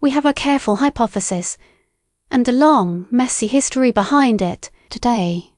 We have a careful hypothesis, and a long, messy history behind it today.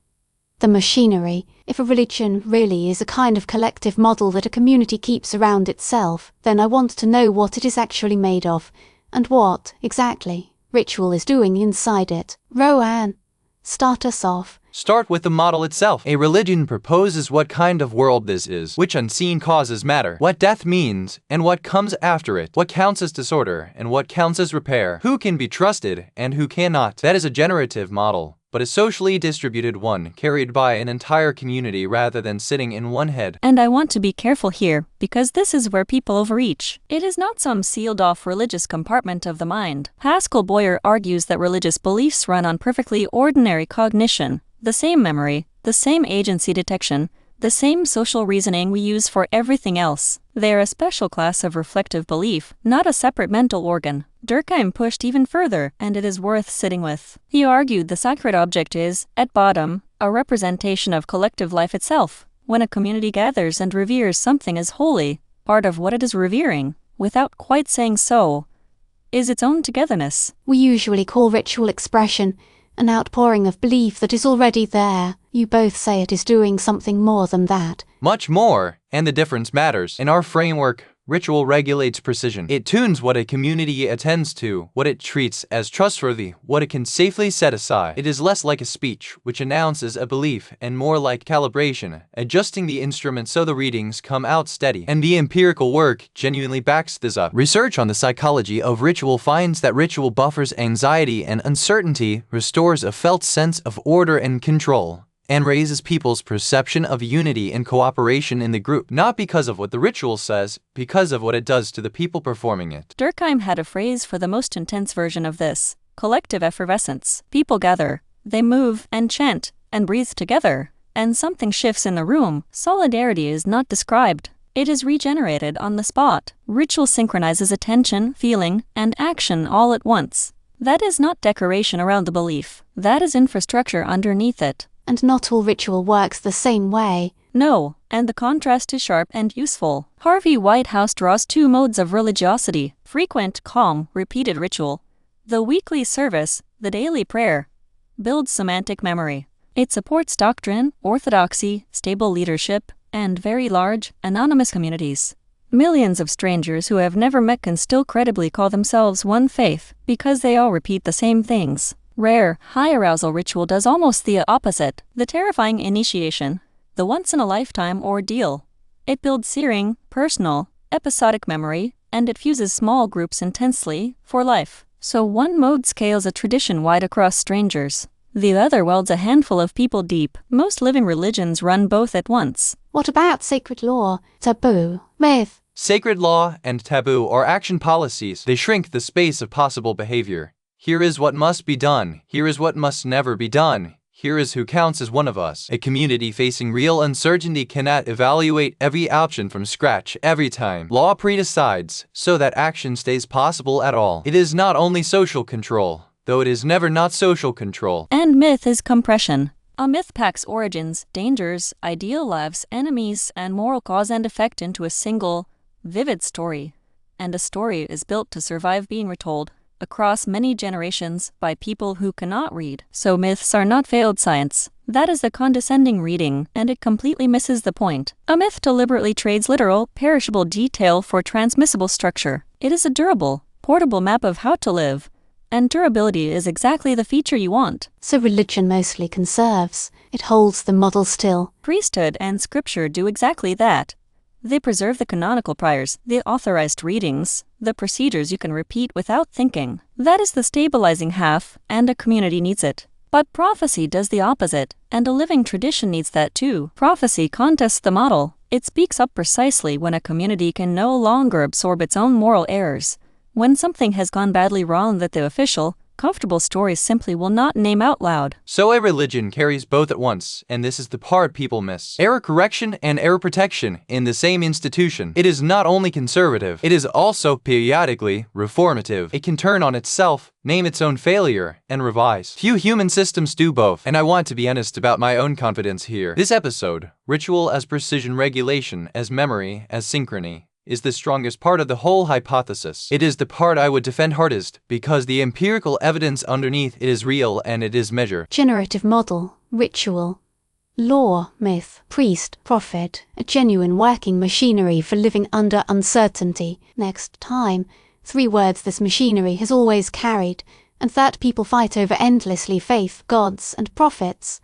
The machinery, if a religion really is a kind of collective model that a community keeps around itself, then I want to know what it is actually made of, and what, exactly, ritual is doing inside it. Rowan, start us off. Start with the model itself. A religion proposes what kind of world this is, which unseen causes matter, what death means, and what comes after it, what counts as disorder, and what counts as repair, who can be trusted, and who cannot. That is a generative model, but a socially distributed one, carried by an entire community rather than sitting in one head. And I want to be careful here, because this is where people overreach. It is not some sealed-off religious compartment of the mind. Pascal Boyer argues that religious beliefs run on perfectly ordinary cognition, the same memory, the same agency detection, the same social reasoning we use for everything else. They are a special class of reflective belief, not a separate mental organ. Durkheim pushed even further, and it is worth sitting with. He argued the sacred object is, at bottom, a representation of collective life itself. When a community gathers and reveres something as holy, part of what it is revering, without quite saying so, is its own togetherness. We usually call ritual expression an outpouring of belief that is already there. You both say it is doing something more than that. Much more, and the difference matters. In our framework, ritual regulates precision. It tunes what a community attends to, what it treats as trustworthy, what it can safely set aside. It is less like a speech, which announces a belief, and more like calibration, adjusting the instrument so the readings come out steady. And the empirical work genuinely backs this up. Research on the psychology of ritual finds that ritual buffers anxiety and uncertainty, restores a felt sense of order and control, and raises people's perception of unity and cooperation in the group, not because of what the ritual says, because of what it does to the people performing it. Durkheim had a phrase for the most intense version of this: collective effervescence. People gather, they move and chant and breathe together, and something shifts in the room. Solidarity is not described. It is regenerated on the spot. Ritual synchronizes attention, feeling, and action all at once. That is not decoration around the belief. That is infrastructure underneath it. And not all ritual works the same way. No, and the contrast is sharp and useful. Harvey Whitehouse draws two modes of religiosity: frequent, calm, repeated ritual. The weekly service, the daily prayer, builds semantic memory. It supports doctrine, orthodoxy, stable leadership, and very large, anonymous communities. Millions of strangers who have never met can still credibly call themselves one faith, because they all repeat the same things. Rare, high-arousal ritual does almost the opposite: the terrifying initiation, the once-in-a-lifetime ordeal. It builds searing, personal, episodic memory, and it fuses small groups intensely, for life. So one mode scales a tradition wide across strangers. The other welds a handful of people deep. Most living religions run both at once. What about sacred law, taboo, myth? Sacred law and taboo are action policies. They shrink the space of possible behavior. Here is what must be done. Here is what must never be done. Here is who counts as one of us. A community facing real uncertainty cannot evaluate every option from scratch every time. Law pre-decides, so that action stays possible at all. It is not only social control, though it is never not social control. And myth is compression. A myth packs origins, dangers, ideal lives, enemies, and moral cause and effect into a single, vivid story. And a story is built to survive being retold across many generations by people who cannot read. So myths are not failed science. That is the condescending reading, and it completely misses the point. A myth deliberately trades literal, perishable detail for transmissible structure. It is a durable, portable map of how to live, and durability is exactly the feature you want. So religion mostly conserves. It holds the model still. Priesthood and scripture do exactly that. They preserve the canonical priors, the authorized readings, the procedures you can repeat without thinking. That is the stabilizing half, and a community needs it. But prophecy does the opposite, and a living tradition needs that too. Prophecy contests the model. It speaks up precisely when a community can no longer absorb its own moral errors. When something has gone badly wrong that the official, comfortable stories simply will not name out loud. So a religion carries both at once, and this is the part people miss. Error correction and error protection in the same institution. It is not only conservative, it is also periodically reformative. It can turn on itself, name its own failure, and revise. Few human systems do both, and I want to be honest about my own confidence here. This episode, ritual as precision regulation, as memory, as synchrony, is the strongest part of the whole hypothesis. It is the part I would defend hardest, because the empirical evidence underneath it is real and it is measure. Generative model, ritual, law, myth, priest, prophet, a genuine working machinery for living under uncertainty. Next time, 3 words this machinery has always carried, and that people fight over endlessly: faith, gods, and prophets.